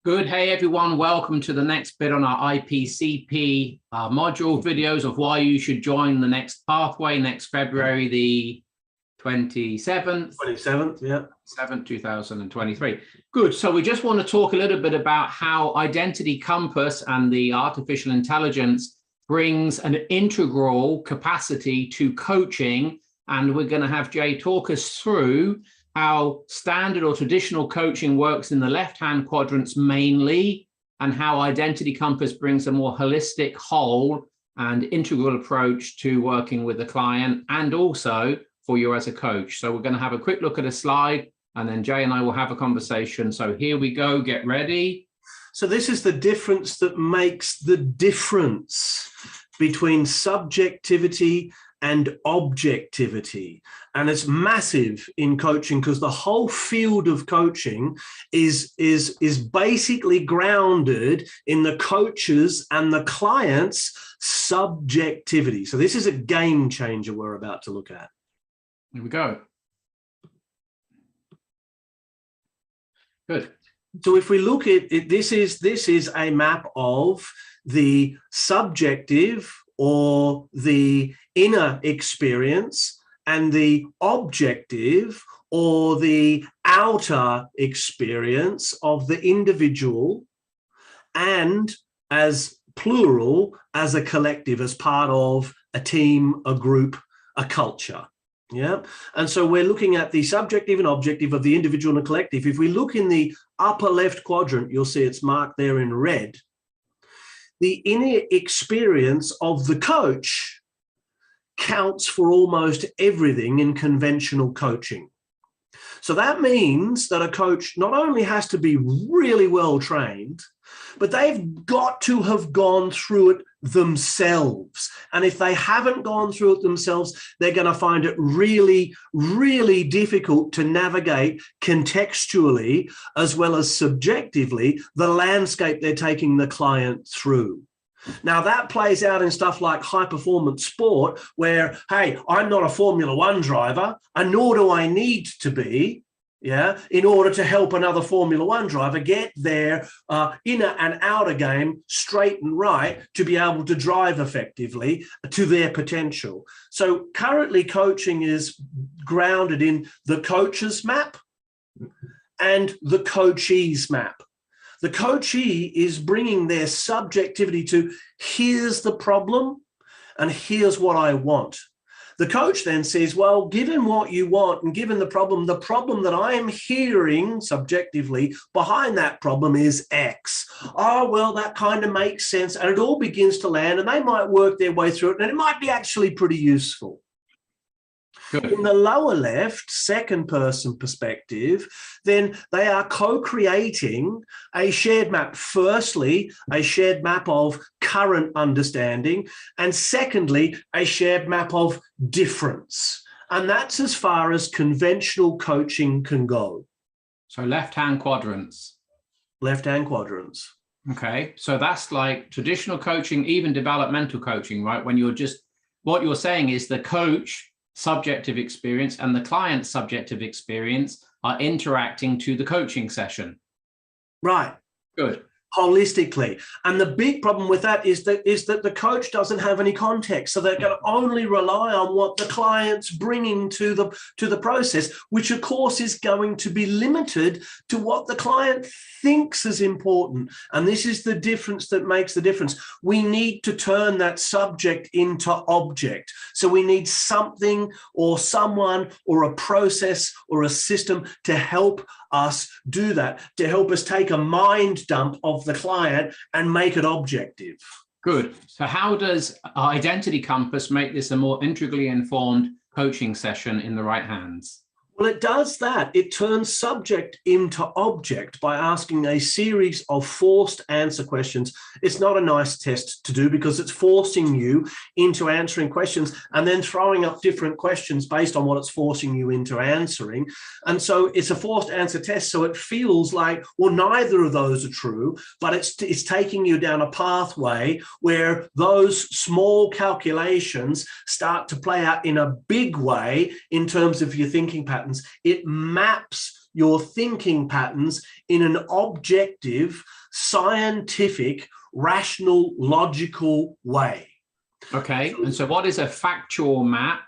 Good. Hey, everyone. Welcome to the next bit on our IPCP module videos of why you should join the next pathway next February, the 27th. 27th, yeah. 7th, 2023. Good. So we just want to talk a little bit about how Identity Compass and the artificial intelligence brings an integral capacity to coaching. And we're going to have Jay talk us through how standard or traditional coaching works in the left-hand quadrants mainly, and how Identity Compass brings a more holistic, whole and integral approach to working with the client and also for you as a coach. So we're going to have a quick look at a slide and then Jay and I will have a conversation. So here we go, get ready. So this is the difference that makes the difference between subjectivity and objectivity. And it's massive in coaching because the whole field of coaching is basically grounded in the coach's and the client's subjectivity. So this is a game changer we're about to look at. Here we go. Good. So if we look at it, this is a map of the subjective or the inner experience and the objective or the outer experience of the individual, and as plural, as a collective, as part of a team, a group, a culture. Yeah. And so we're looking at the subjective and objective of the individual and the collective. If we look in the upper left quadrant, you'll see it's marked there in red. The inner experience of the coach counts for almost everything in conventional coaching. So that means that a coach not only has to be really well trained, but they've got to have gone through it themselves. And if they haven't gone through it themselves, they're going to find it really, really difficult to navigate contextually as well as subjectively the landscape they're taking the client through. Now that plays out in stuff like high performance sport where, hey, I'm not a Formula One driver and nor do I need to be, yeah, in order to help another Formula One driver get their inner and outer game straight and right to be able to drive effectively to their potential. So currently coaching is grounded in the coach's map and the coachee's map. The coachee is bringing their subjectivity to here's the problem and here's what I want. The coach then says, well, given what you want and given the problem that I am hearing subjectively behind that problem is X. Oh, well, that kind of makes sense. And it all begins to land and they might work their way through it and it might be actually pretty useful. Good. In the lower left, second person perspective, then they are co-creating a shared map. Firstly, a shared map of current understanding, and secondly, a shared map of difference. And that's as far as conventional coaching can go. So left-hand quadrants. Left-hand quadrants. Okay, so that's like traditional coaching, even developmental coaching, right? When you're just, what you're saying is the coach subjective experience and the client's subjective experience are interacting to the coaching session. Right. Good. Holistically. And the big problem with that is that the coach doesn't have any context. So they're going to only rely on what the client's bringing to the process, which of course is going to be limited to what the client thinks is important. And this is the difference that makes the difference. We need to turn that subject into object. So we need something or someone or a process or a system to help us do that, to help us take a mind dump of the client and make it objective. Good. So how does Identity Compass make this a more integrally informed coaching session in the right hands? Well, it does that. It turns subject into object by asking a series of forced answer questions. It's not a nice test to do because it's forcing you into answering questions and then throwing up different questions based on what it's forcing you into answering. And so it's a forced answer test. So it feels like, well, neither of those are true, but it's taking you down a pathway where those small calculations start to play out in a big way in terms of your thinking patterns. It maps your thinking patterns in an objective, scientific, rational, logical way. Okay, and so what is a factual map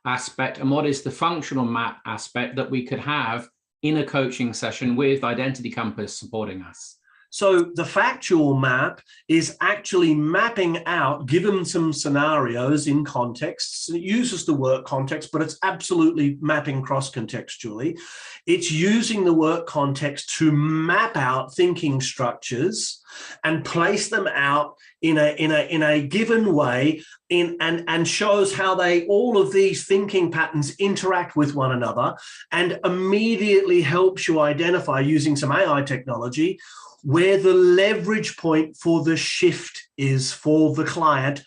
aspect and what is the functional map aspect that we could have in a coaching session with Identity Compass supporting us? So the factual map is actually mapping out, given some scenarios in contexts. It uses the work context, but it's absolutely mapping cross-contextually. It's using the work context to map out thinking structures and place them out in a given way and shows how all of these thinking patterns interact with one another, and immediately helps you identify, using some AI technology, where the leverage point for the shift is for the client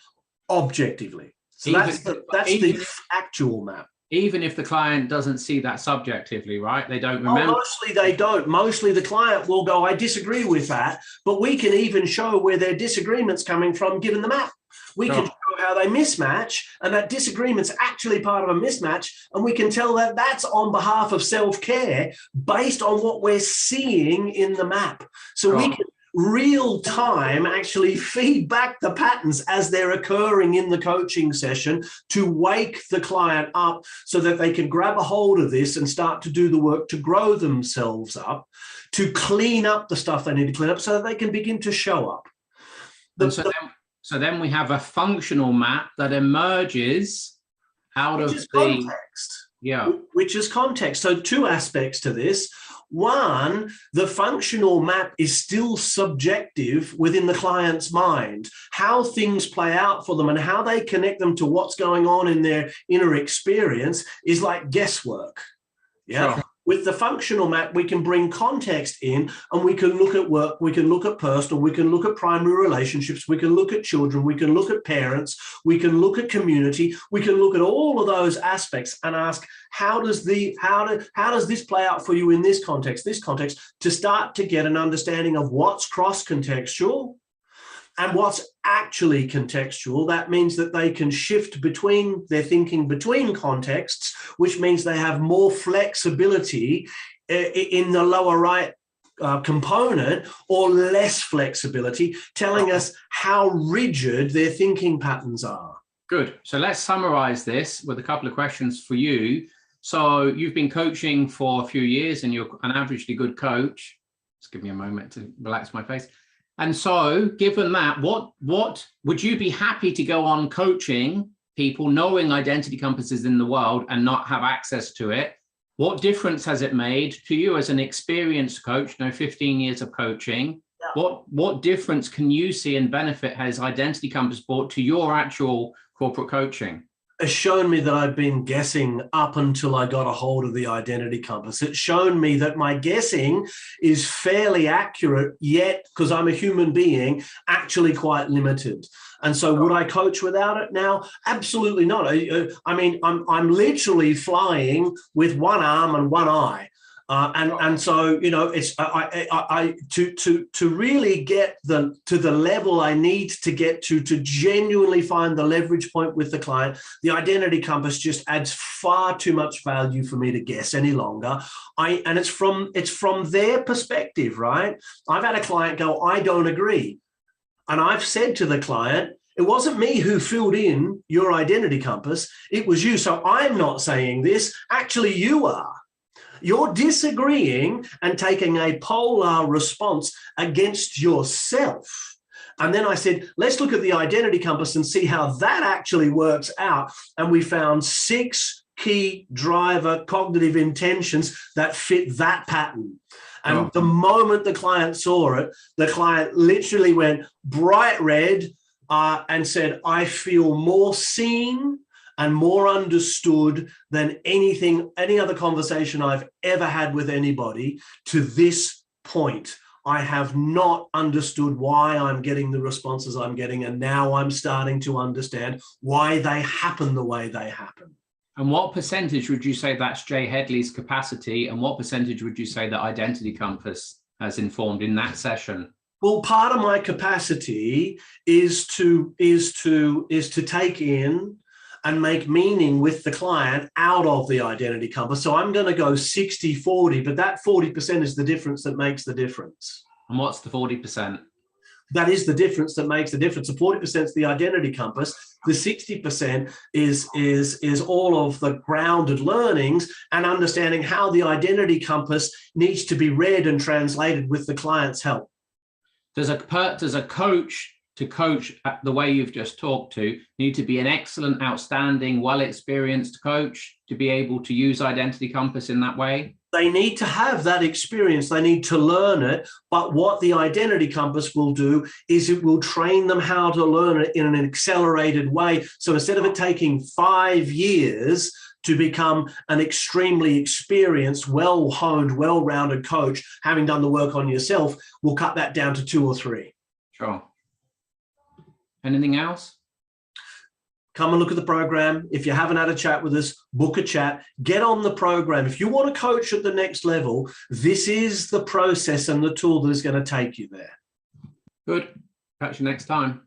objectively. So that's the actual map. Even if the client doesn't see that subjectively, right? They don't remember. Oh, mostly they don't. Mostly the client will go, I disagree with that, but we can even show where their disagreement's coming from given the map. We can show how they mismatch, and that disagreement's actually part of a mismatch, and we can tell that that's on behalf of self-care based on what we're seeing in the map. So we can real time actually feed back the patterns as they're occurring in the coaching session to wake the client up so that they can grab a hold of this and start to do the work to grow themselves up, to clean up the stuff they need to clean up so that they can begin to show up. So then we have a functional map that emerges out of the context. Yeah. Which is context. So two aspects to this. One, the functional map is still subjective within the client's mind. How things play out for them and how they connect them to what's going on in their inner experience is like guesswork. Yeah. Sure. With the functional map, we can bring context in and we can look at work, we can look at personal, we can look at primary relationships, we can look at children, we can look at parents, we can look at community, we can look at all of those aspects and ask, how does this play out for you in this context, to start to get an understanding of what's cross-contextual and what's actually contextual. That means that they can shift between their thinking between contexts, which means they have more flexibility in the lower right component, or less flexibility, telling us how rigid their thinking patterns are. Good. So let's summarize this with a couple of questions for you. So you've been coaching for a few years and you're an averagely good coach. Just give me a moment to relax my face. And so given that, what would you be happy to go on coaching people knowing Identity Compass is in the world and not have access to it? What difference has it made to you as an experienced coach, 15 years of coaching? Yeah. What difference can you see and benefit has Identity Compass brought to your actual corporate coaching? Has shown me that I've been guessing up until I got a hold of the Identity Compass. It's shown me that my guessing is fairly accurate, yet, because I'm a human being, actually quite limited. And so would I coach without it now? Absolutely not. I mean, I'm literally flying with one arm and one eye. And so, it's to really get to the level I need to get to genuinely find the leverage point with the client, the Identity Compass just adds far too much value for me to guess any longer. And it's from their perspective, right? I've had a client go, I don't agree. And I've said to the client, it wasn't me who filled in your Identity Compass, it was you. So I'm not saying this, actually you are. You're disagreeing and taking a polar response against yourself. And then I said, let's look at the Identity Compass and see how that actually works out. And we found 6 key driver cognitive intentions that fit that pattern. And the moment the client saw it, the client literally went bright red and said, I feel more seen and more understood than any other conversation I've ever had with anybody to this point. I have not understood why I'm getting the responses I'm getting, and now I'm starting to understand why they happen the way they happen. And what percentage would you say that's Jay Headley's capacity, and what percentage would you say that Identity Compass has informed in that session? Well, part of my capacity is to take in and make meaning with the client out of the identity compass. So I'm going to go 60-40, but that 40% is the difference that makes the difference. And what's the 40%? That is the difference that makes the difference. The 40% is the identity compass. The 60% is all of the grounded learnings and understanding how the identity compass needs to be read and translated with the client's help. Does a coach to coach the way you've just talked to need to be an excellent, outstanding, well-experienced coach to be able to use identity compass in that way? They need to have that experience. They need to learn it. But what the identity compass will do is it will train them how to learn it in an accelerated way. So instead of it taking 5 years to become an extremely experienced, well-honed, well-rounded coach, having done the work on yourself, we'll cut that down to 2 or 3. Sure. Anything else? Come and look at the program. If you haven't had a chat with us, book a chat, get on the program. If you want to coach at the next level, this is the process and the tool that is going to take you there. Good. Catch you next time.